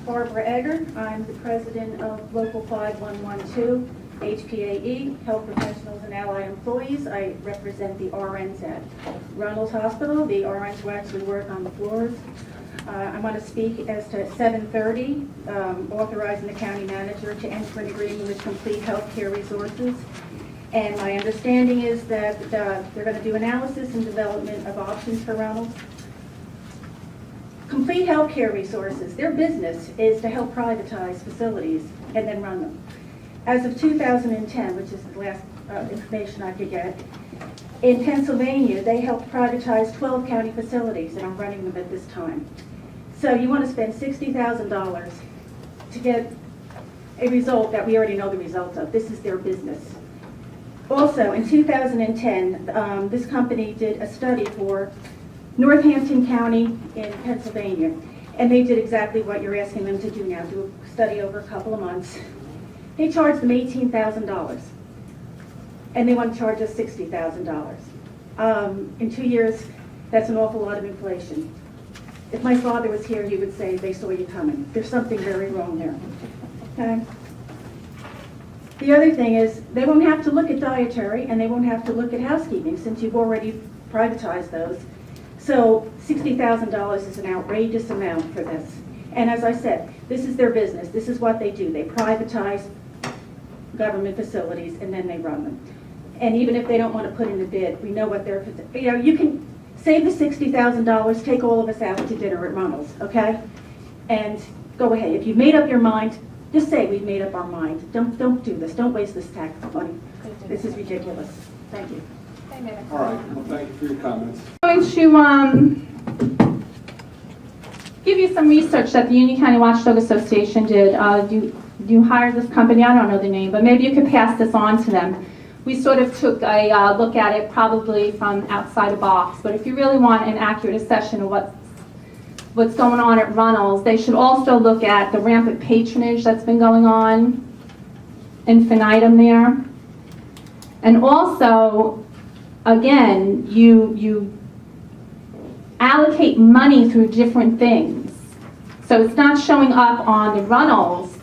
Barbara Egger. I'm the president of Local 5112, HPAE, Health Professionals and Allied Employees. I represent the RNs at Runnells Hospital. The RNs will actually work on the floors. I want to speak as to 730, authorizing the county manager to enter an agreement with Complete Healthcare Resources. And my understanding is that they're going to do analysis and development of options for Runnells. Complete Healthcare Resources, their business is to help privatize facilities and then run them. As of 2010, which is the last information I could get, in Pennsylvania, they helped privatize 12 county facilities and are running them at this time. So you want to spend $60,000 to get a result that we already know the results of. This is their business. Also, in 2010, this company did a study for Northampton County in Pennsylvania, and they did exactly what you're asking them to do now, do a study over a couple of months. They charged them $18,000, and they want to charge us $60,000. In 2 years, that's an awful lot of inflation. If my father was here, he would say they saw you coming. There's something very wrong there. Okay? The other thing is they won't have to look at dietary and they won't have to look at housekeeping since you've already privatized those. So $60,000 is an outrageous amount for this. And as I said, this is their business. This is what they do. They privatize government facilities and then they run them. And even if they don't want to put in a bid, we know what they're, you can save the $60,000, take all of us out to dinner at Runnells, okay? And go ahead. If you've made up your mind, just say we've made up our mind. Don't do this. Don't waste this tax money. This is ridiculous. Thank you. All right. Well, thank you for your comments. I'm going to give you some research that the Union County Watchdog Association did. You hired this company. I don't know the name, but maybe you could pass this on to them. We sort of took a look at it probably from outside the box, but if you really want an accurate assessment of what's going on at Runnells, they should also look at the rampant patronage that's been going on, infinitum there. And also, again, you allocate money through different things. So it's not showing up on the Runnells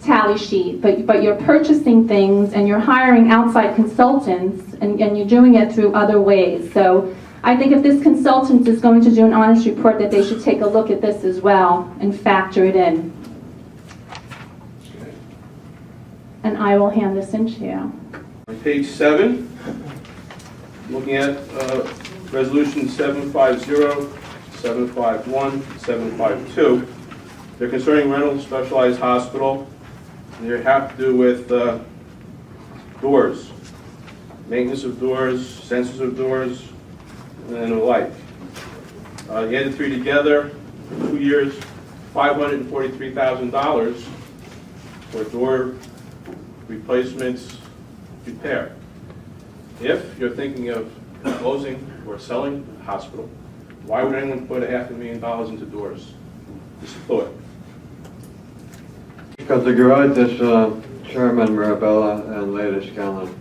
tally sheet, but you're purchasing things and you're hiring outside consultants and you're doing it through other ways. So I think if this consultant is going to do an honest report, that they should take a look at this as well and factor it in. And I will hand this in to you. On page 7, looking at resolution 750, 751, 752. They're concerning Runnells Specialized Hospital. They have to do with doors, maintenance of doors, sensors of doors, and the like. You add the three together, for 2 years, $543,000 for door replacements, repair. If you're thinking of closing or selling the hospital, why would anyone put $500,000 into doors? Just a thought. Because the garage is Chairman Mirabella and Lady Scanlon.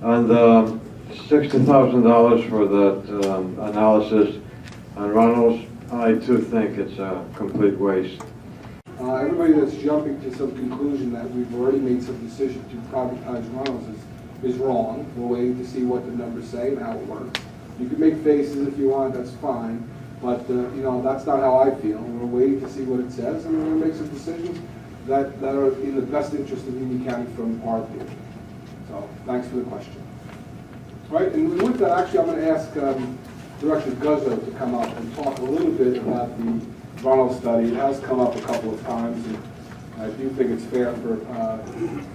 And $60,000 for that analysis on Runnells, I too think it's a complete waste. Everybody that's jumping to some conclusion that we've already made some decision to privatize Runnells is wrong. We're waiting to see what the numbers say and how it works. You can make faces if you want, that's fine. But, that's not how I feel. We're waiting to see what it says, and we're going to make some decisions that are in the best interest of Union County from our view. So, thanks for the question. All right, and with that, actually, I'm going to ask Director Guzzo to come up and talk a little bit about the Runnells study. It has come up a couple of times, and I do think it's fair for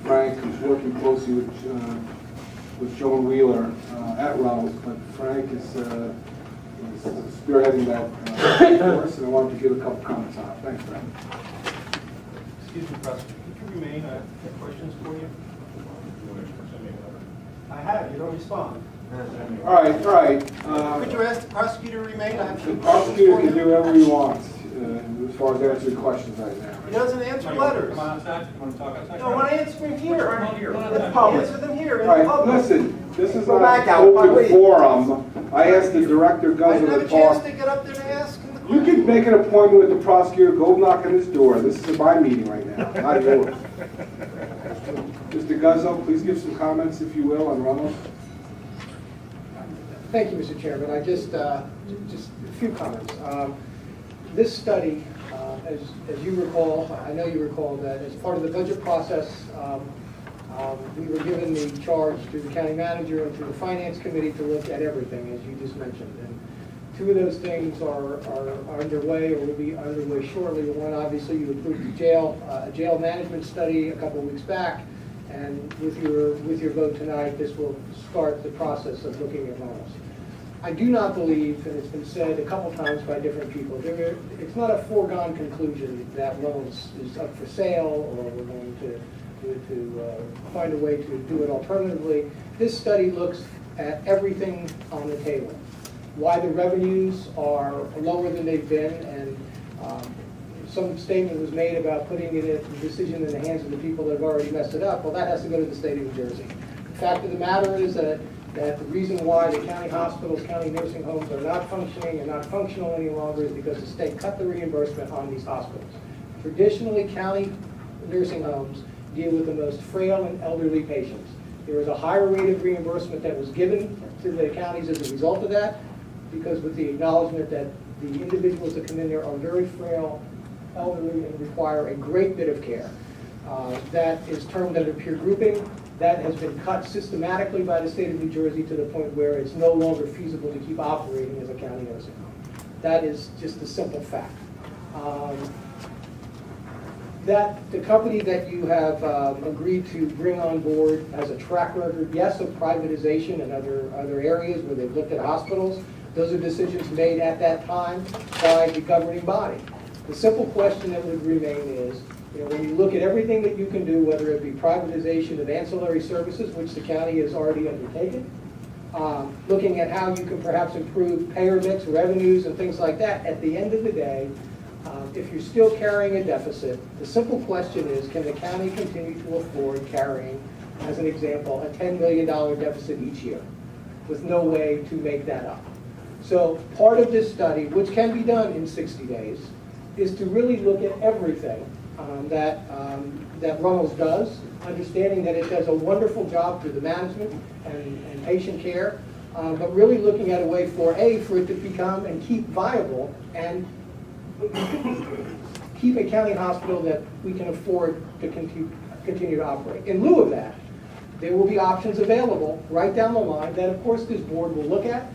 Frank, who's working closely with Joan Wheeler at Runnells, but Frank is spearheading that course, and I wanted to give a couple comments on it. Thanks, Frank. Excuse me, Prosecutor, could you remain? I have questions for you. I have, you don't respond. All right. Could you ask the prosecutor to remain? I have The some prosecutor questions can for do whatever he wants as far as answering questions right now. He doesn't answer letters. Come outside. You want to talk outside? No, I want to answer them here. It's public. Answer them here in All right, public. listen, this is Go not back an out, open please. forum. I asked the Director I didn't Guzzo have to a chance talk. to get up there and ask him the You can make an appointment with the prosecutor, go knock on his door. This is my meeting right now, not yours. Mr. Guzzo, please give some comments, if you will, on Runnells. Thank you, Mr. Chairman. I just a few comments. This study, as you recall, I know you recall that as part of the budget process, we were given the charge to the county manager and to the finance committee to look at everything, as you just mentioned. And two of those things are underway or will be underway shortly. One, obviously, you approved a jail management study a couple of weeks back, and with your vote tonight, this will start the process of looking at Runnells. I do not believe, and it's been said a couple times by different people, it's not a foregone conclusion that Runnells is up for sale or we're going to find a way to do it alternatively. This study looks at everything on the table. Why the revenues are lower than they've been, and some statement was made about putting it a decision in the hands of the people that have already messed it up. Well, that has to go to the state of New Jersey. The fact of the matter is that the reason why the county hospitals, county nursing homes are not functioning and not functional any longer is because the state cut the reimbursement on these hospitals. Traditionally, county nursing homes deal with the most frail and elderly patients. There was a higher rate of reimbursement that was given to the counties as a result of that, because with the acknowledgement that the individuals that come in there are very frail, elderly, and require a great bit of care. That is termed under peer grouping. That has been cut systematically by the state of New Jersey to the point where it's no longer feasible to keep operating as a county nursing home. That is just a simple fact. That the company that you have agreed to bring on board has a track record, yes, of privatization and other areas where they've looked at hospitals. Those are decisions made at that time by the governing body. The simple question that would remain is, when you look at everything that you can do, whether it be privatization of ancillary services, which the county has already undertaken, looking at how you can perhaps improve payer mix, revenues, and things like that, at the end of the day, if you're still carrying a deficit, the simple question is, can the county continue to afford carrying, as an example, a $10 million deficit each year with no way to make that up? So part of this study, which can be done in 60 days, is to really look at everything that Runnells does, understanding that it does a wonderful job through the management and patient care, but really looking at a way for it to become and keep viable and keep a county hospital that we can afford to continue to operate. In lieu of that, there will be options available right down the line that, of course, this board will look at.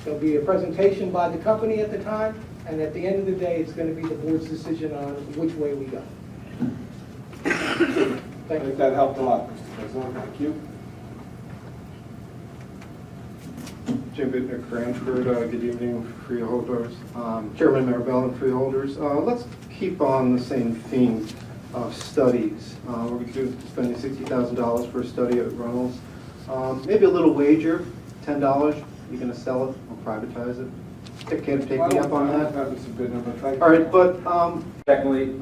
There'll be a presentation by the company at the time, and at the end of the day, it's going to be the board's decision on which way we go. I Thank you. think that helped a lot, Mr. President. Thank you. Jim Bittner, Cranford. Good evening, freeholders. Chairman Marabella and freeholders. Let's keep on the same theme of studies. We're going to be spending $60,000 for a study at Runnells. Maybe a little wager, $10. You're going to sell it or privatize it? Take me up on that. Mr. Bittner, but thank you. All right, but Secondly,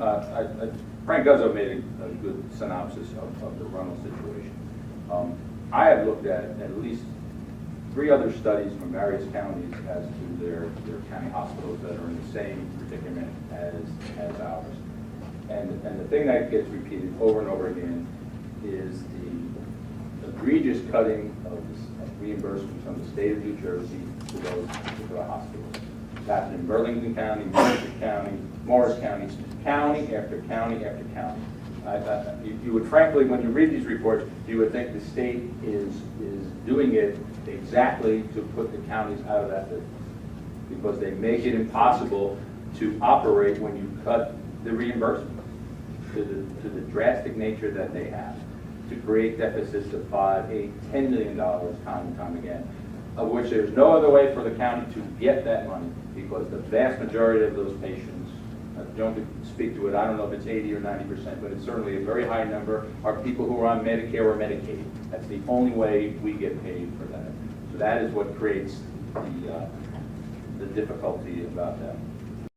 Frank Guzzo made a good synopsis of the Runnells situation. I have looked at least 3 other studies from various counties as to their county hospitals that are in the same predicament as ours. And the thing that gets repeated over and over again is the egregious cutting of reimbursements from the state of New Jersey to those particular hospitals. It's happened in Burlington County, Mercer County, Morris County, county after county after county. You would frankly, when you read these reports, you would think the state is doing it exactly to put the counties out of that business, because they make it impossible to operate when you cut the reimbursement to the drastic nature that they have, to create deficits of $5, $8, $10 million time and time again, of which there's no other way for the county to get that money, because the vast majority of those patients, don't speak to it, I don't know if it's 80 or 90%, but it's certainly a very high number, are people who are on Medicare or Medicaid. That's the only way we get paid for that. So that is what creates the difficulty about that.